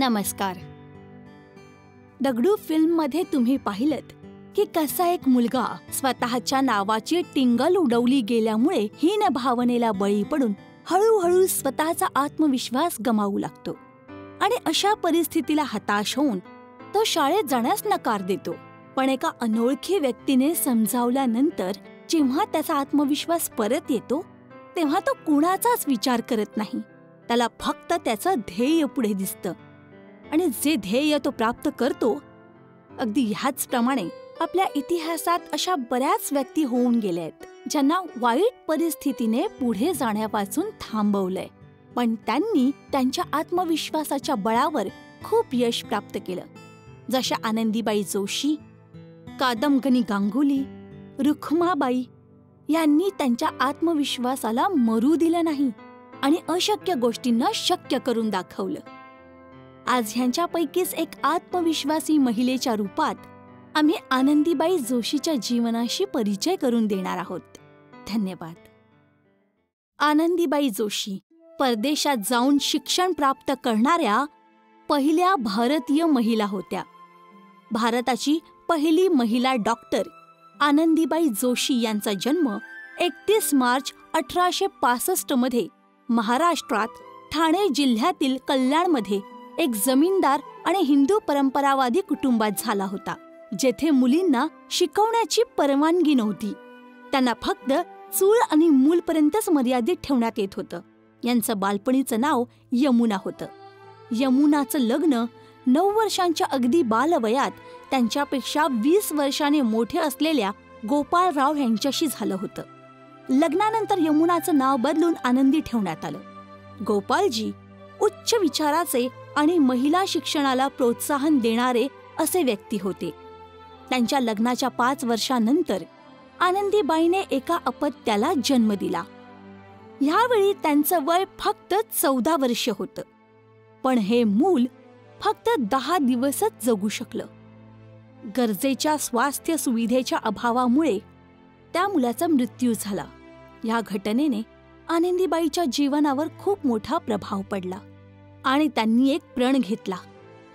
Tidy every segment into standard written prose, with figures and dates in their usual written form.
नमस्कार. दगडू फिल्ममध्ये तुम्ही पाहिलत की कसा एक मुलगा स्वतःच्या नावाची टिंगल उडवली गेल्यामुळे हीन भावनेला बळी पडून हळूहळू स्वतःचा आत्मविश्वास गमावू लागतो आणि अशा परिस्थितीला हताश होऊन तो शाळेत जाण्यास नकार देतो. पण एका अनोळखी व्यक्तीने समजावल्यानंतर जेव्हा त्याचा आत्मविश्वास परत येतो तेव्हा तो कुणाचाच विचार करत नाही. त्याला फक्त त्याचं ध्येय पुढे दिसतं आणि जे ध्येय तो प्राप्त करतो. अगदी ह्याचप्रमाणे आपल्या इतिहासात अशा बऱ्याच व्यक्ती होऊन गेल्या आहेत ज्यांना वाईट परिस्थितीने पुढे जाण्यापासून थांबवलंय, पण त्यांनी त्यांच्या आत्मविश्वासाच्या बळावर खूप यश प्राप्त केलं. जशा आनंदीबाई जोशी, कादंबनी गांगुली, रुखमाबाई यांनी त्यांच्या आत्मविश्वासाला मरू दिलं नाही आणि अशक्य गोष्टींना शक्य करून दाखवलं. आज ह्यांच्यापैकीच एक आत्मविश्वासी महिलेच्या रूपात आम्ही आनंदीबाई जोशीच्या जीवनाशी परिचय करून देणार आहोत. धन्यवाद. आनंदीबाई जोशी परदेशात जाऊन शिक्षण प्राप्त करणाऱ्या पहिल्या भारतीय महिला होत्या. भारताची पहिली महिला डॉक्टर आनंदीबाई जोशी यांचा जन्म 31 मार्च 1865 मध्ये महाराष्ट्रात ठाणे जिल्ह्यातील कल्याणमध्ये एक जमीनदार आणि हिंदू परंपरावादी कुटुंबात झाला होता, जेथे मुलींना शिकवण्याची परवानगी नव्हती. त्यांना फक्त चूल आणि मूलपर्यंतच मर्यादित ठेवण्यात येत होतं. यांचं बालपणीचं नाव यमुना होतं. यमुनाचं लग्न 9 वर्षांच्या अगदी बालवयात त्यांच्यापेक्षा 20 वर्षांनी मोठे असलेल्या गोपाळराव यांच्याशी झालं होतं. लग्नानंतर यमुनाचं नाव बदलून आनंदी ठेवण्यात आलं. गोपाळजी उच्च विचाराचे आणि महिला शिक्षणाला प्रोत्साहन देणारे असे व्यक्ती होते. त्यांच्या लग्नाच्या 5 वर्षांनंतर आनंदीबाईने एका अपत्याला जन्म दिला. ह्यावेळी त्यांचं वय फक्त 14 वर्ष होतं, पण हे मूल फक्त 10 दिवसच जगू शकलं. गरजेच्या स्वास्थ्य सुविधेच्या अभावामुळे त्या मुलाचा मृत्यू झाला. या घटनेने आनंदीबाईच्या जीवनावर खूप मोठा प्रभाव पडला आणि त्यांनी एक प्रण घेतला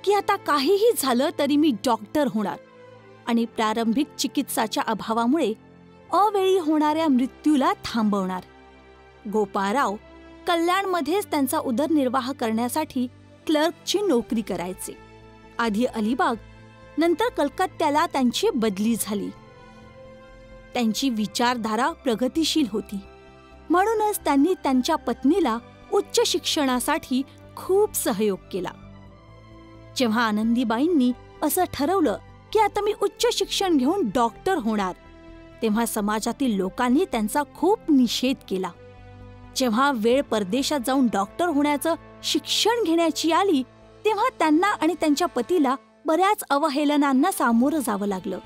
की आता काहीही झालं तरी मी डॉक्टर होणार आणि प्रारंभिक चिकित्साच्या अभावामुळे अवेळी होणाऱ्या मृत्यूला थांबवणार. गोपाळराव कल्याणमध्येच त्यांचा उदरनिर्वाह करण्यासाठी क्लर्कची नोकरी करायचे. आधी अलिबाग, नंतर कलकत्त्याला त्यांची बदली झाली. त्यांची विचारधारा प्रगतिशील होती, म्हणूनच त्यांनी त्यांच्या पत्नीला उच्च शिक्षणासाठी खूप सहयोग केला. जेव्हा आनंदीबाईंनी असं ठरवलं की आता मी उच्च शिक्षण घेऊन डॉक्टर होणार, तेव्हा समाजातील लोकांनी त्यांचा खूप निषेध केला. जेव्हा वेळ परदेशात जाऊन डॉक्टर होण्याचं शिक्षण घेण्याची आली तेव्हा त्यांना आणि त्यांच्या पतीला बऱ्याच अवहेलनांना सामोरं जावं लागलं.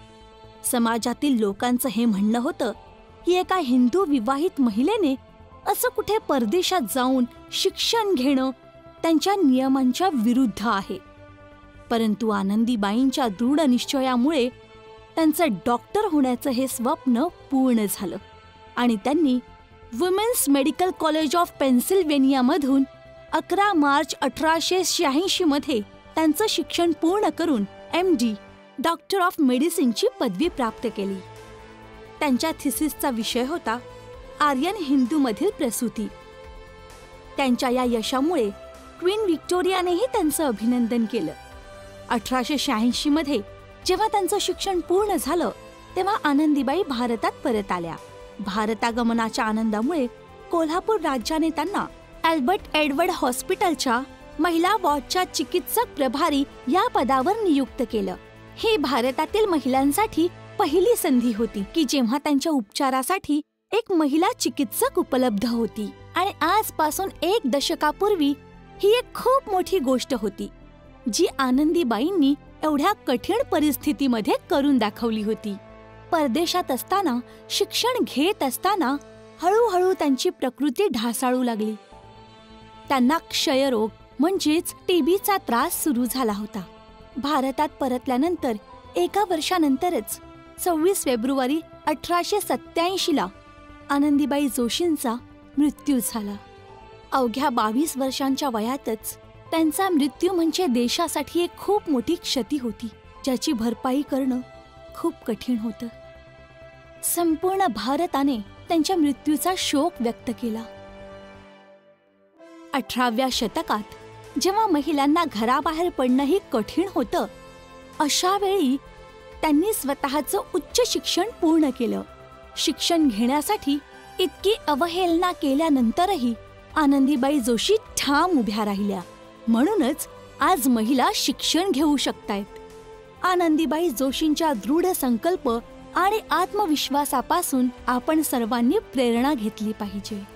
समाजातील लोकांचं हे म्हणणं होतं की एका हिंदू विवाहित महिलेने असं कुठे परदेशात जाऊन शिक्षण घेणं त्यांच्या नियमांच्या विरुद्ध आहे. परंतु आनंदीबाईंच्या दृढ निश्चयामुळे त्यांचं डॉक्टर होण्याचं हे स्वप्न पूर्ण झालं आणि त्यांनी वुमेन्स मेडिकल कॉलेज ऑफ पेन्सिल्व्हेनियामधून 11 मार्च 1886 मध्ये त्यांचं शिक्षण पूर्ण करून MD डॉक्टर ऑफ मेडिसिनची पदवी प्राप्त केली. त्यांच्या थिसिसचा विषय होता आर्यन हिंदूमधील प्रसूती. त्यांच्या या यशामुळे क्वीन व्हिक्टोरियानेही त्यांचं अभिनंदन केलं. 1886 मध्ये जेव्हा त्यांचं शिक्षण पूर्ण झालं तेव्हा आनंदीबाई भारतात परत आल्या. भारतागमनाच्या आनंदामुळे कोल्हापूर राज्याने त्यांना अल्बर्ट एडवर्ड हॉस्पिटलच्या महिला वॉर्डच्या चिकित्सक प्रभारी या पदावर नियुक्त केलं. ही भारतातील महिलांसाठी पहिली संधी होती की जेव्हा त्यांच्या उपचारासाठी एक महिला चिकित्सक उपलब्ध होती आणि आजपासून 1 दशकापूर्वी ही एक खूप मोठी गोष्ट होती जी आनंदीबाईंनी एवढ्या कठीण परिस्थितीमध्ये करून दाखवली होती. परदेशात असताना शिक्षण घेत असताना हळूहळू त्यांची प्रकृती ढासाळू लागली. त्यांना क्षयरोग म्हणजेच TBचा त्रास सुरू झाला होता. भारतात परतल्यानंतर 1 वर्षानंतरच 26 फेब्रुवारी 1887 आनंदीबाई जोशींचा मृत्यू झाला. अवघ्या 22 वर्षांच्या वयातच त्यांचा मृत्यू म्हणजे देशासाठी एक खूप मोठी क्षती होती, ज्याची भरपाई करणं खूप कठीण होतं. संपूर्ण भारताने त्यांच्या मृत्यूचा शोक व्यक्त केला. 18व्या शतकात जेव्हा महिलांना घराबाहेर पडणंही कठीण होतं, अशा वेळी त्यांनी स्वतःचं उच्च शिक्षण पूर्ण केलं. शिक्षण घेण्यासाठी इतकी अवहेलना केल्यानंतरही आनंदीबाई जोशी ठाम उभ्या राहिल्या. म्हणूनच आज महिला शिक्षण घेऊ शकतायत. आनंदीबाई जोशींच्या दृढ संकल्प आणि आत्मविश्वासापासून आपण सर्वांनी प्रेरणा घेतली पाहिजे.